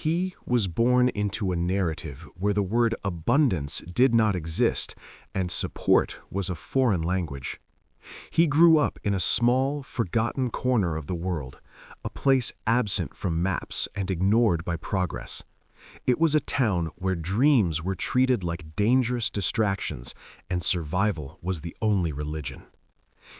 He was born into a narrative where the word abundance did not exist and support was a foreign language. He grew up in a small, forgotten corner of the world, a place absent from maps and ignored by progress. It was a town where dreams were treated like dangerous distractions and survival was the only religion.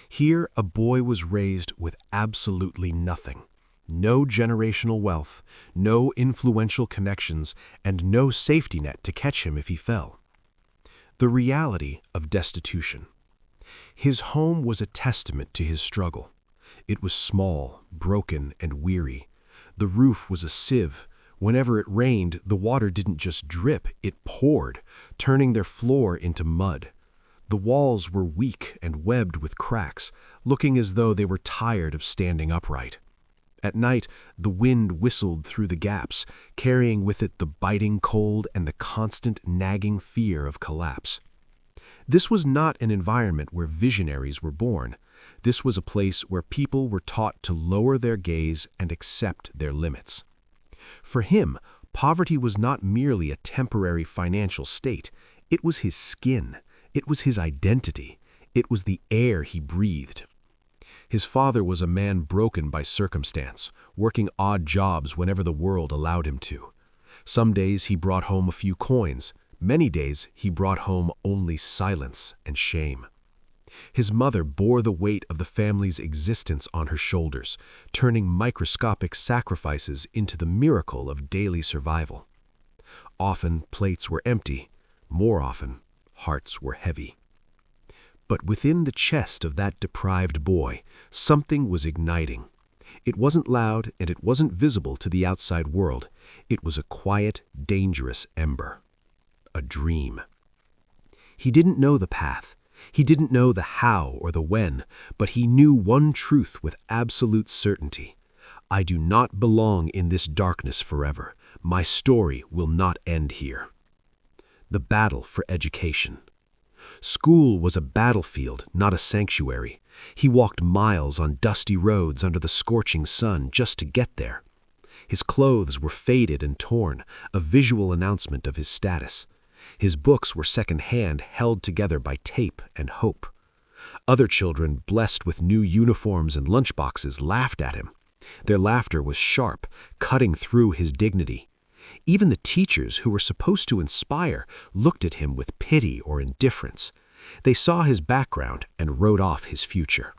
Here, a boy was raised with absolutely nothing. No generational wealth, no influential connections, and no safety net to catch him if he fell. The reality of destitution. His home was a testament to his struggle. It was small, broken, and weary. The roof was a sieve. Whenever it rained, the water didn't just drip, it poured, turning their floor into mud. The walls were weak and webbed with cracks, looking as though they were tired of standing upright. At night, the wind whistled through the gaps, carrying with it the biting cold and the constant nagging fear of collapse. This was not an environment where visionaries were born. This was a place where people were taught to lower their gaze and accept their limits. For him, poverty was not merely a temporary financial state. It was his skin. It was his identity. It was the air he breathed. His father was a man broken by circumstance, working odd jobs whenever the world allowed him to. Some days he brought home a few coins. Many days he brought home only silence and shame. His mother bore the weight of the family's existence on her shoulders, turning microscopic sacrifices into the miracle of daily survival. Often plates were empty. More often, hearts were heavy. But within the chest of that deprived boy, something was igniting. It wasn't loud and it wasn't visible to the outside world. It was a quiet, dangerous ember. A dream. He didn't know the path. He didn't know the how or the when, but he knew one truth with absolute certainty. I do not belong in this darkness forever. My story will not end here. The battle for education. School was a battlefield, not a sanctuary. He walked miles on dusty roads under the scorching sun just to get there. His clothes were faded and torn, a visual announcement of his status. His books were second-hand, held together by tape and hope. Other children, blessed with new uniforms and lunchboxes, laughed at him. Their laughter was sharp, cutting through his dignity. Even the teachers, who were supposed to inspire, looked at him with pity or indifference. They saw his background and wrote off his future.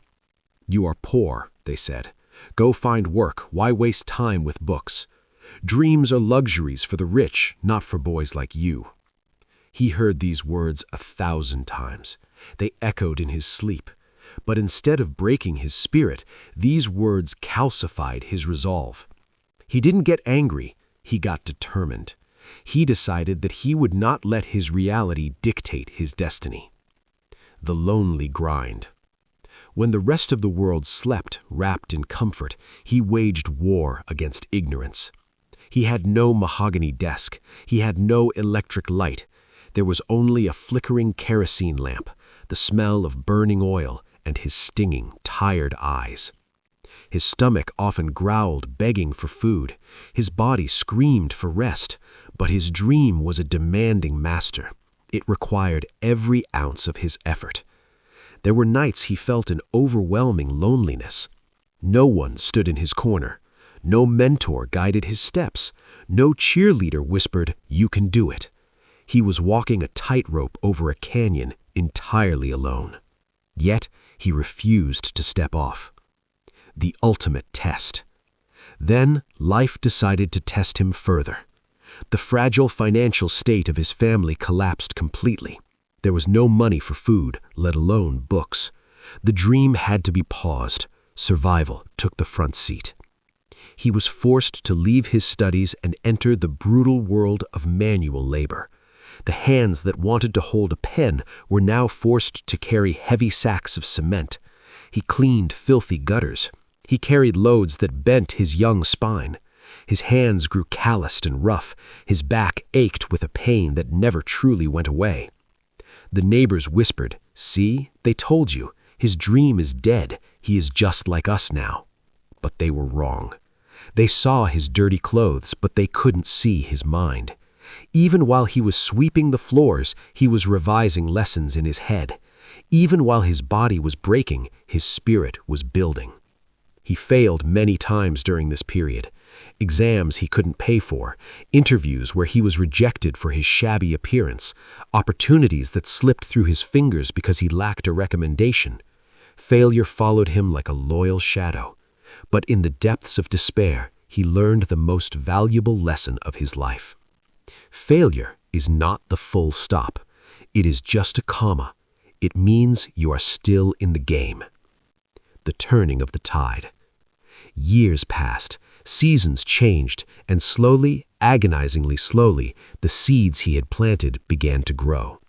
"You are poor," they said. "Go find work. Why waste time with books? Dreams are luxuries for the rich, not for boys like you." He heard these words 1,000 times. They echoed in his sleep. But instead of breaking his spirit, these words calcified his resolve. He didn't get angry. He got determined. He decided that he would not let his reality dictate his destiny. The lonely grind. When the rest of the world slept, wrapped in comfort, he waged war against ignorance. He had no mahogany desk. He had no electric light. There was only a flickering kerosene lamp, the smell of burning oil, and his stinging, tired eyes. His stomach often growled, begging for food. His body screamed for rest, but his dream was a demanding master. It required every ounce of his effort. There were nights he felt an overwhelming loneliness. No one stood in his corner. No mentor guided his steps. No cheerleader whispered, "You can do it." He was walking a tightrope over a canyon entirely alone. Yet he refused to step off. The ultimate test. Then life decided to test him further. The fragile financial state of his family collapsed completely. There was no money for food, let alone books. The dream had to be paused. Survival took the front seat. He was forced to leave his studies and enter the brutal world of manual labor. The hands that wanted to hold a pen were now forced to carry heavy sacks of cement. He cleaned filthy gutters. He carried loads that bent his young spine. His hands grew calloused and rough. His back ached with a pain that never truly went away. The neighbors whispered, "See, they told you. His dream is dead. He is just like us now." But they were wrong. They saw his dirty clothes, but they couldn't see his mind. Even while he was sweeping the floors, he was revising lessons in his head. Even while his body was breaking, his spirit was building. He failed many times during this period. Exams he couldn't pay for, interviews where he was rejected for his shabby appearance, opportunities that slipped through his fingers because he lacked a recommendation. Failure followed him like a loyal shadow. But in the depths of despair, he learned the most valuable lesson of his life. Failure is not the full stop. It is just a comma. It means you are still in the game. The turning of the tide. Years passed, seasons changed, and slowly, agonizingly slowly, the seeds he had planted began to grow.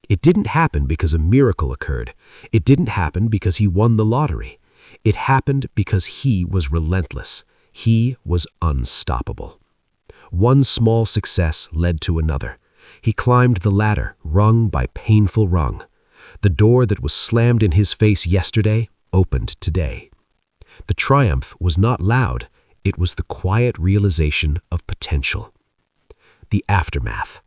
It didn't happen because a miracle occurred. It didn't happen because he won the lottery. It happened because he was relentless. He was unstoppable. One small success led to another. He climbed the ladder, rung by painful rung. The door that was slammed in his face yesterday opened today. The triumph was not loud. It was the quiet realization of potential. The aftermath.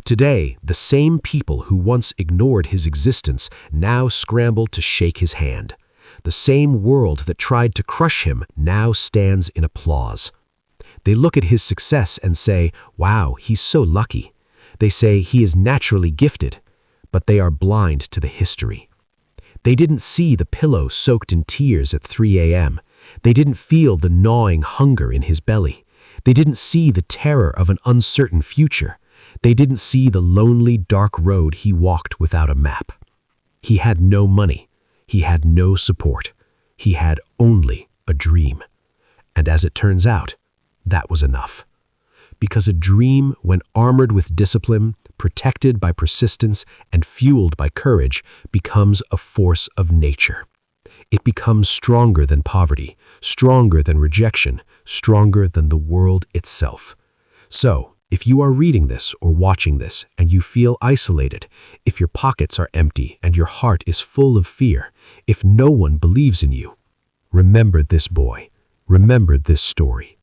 Today, the same people who once ignored his existence now scrambled to shake his hand. The same world that tried to crush him now stands in applause. They look at his success and say, "Wow, he's so lucky." They say he is naturally gifted, but they are blind to the history. They didn't see the pillow soaked in tears at 3 a.m. They didn't feel the gnawing hunger in his belly. They didn't see the terror of an uncertain future. They didn't see the lonely, dark road he walked without a map. He had no money. He had no support. He had only a dream. And as it turns out, that was enough. Because a dream, when armored with discipline, protected by persistence, and fueled by courage, becomes a force of nature. It becomes stronger than poverty, stronger than rejection, stronger than the world itself. So, if you are reading this or watching this and you feel isolated, if your pockets are empty and your heart is full of fear, if no one believes in you, remember this boy, remember this story.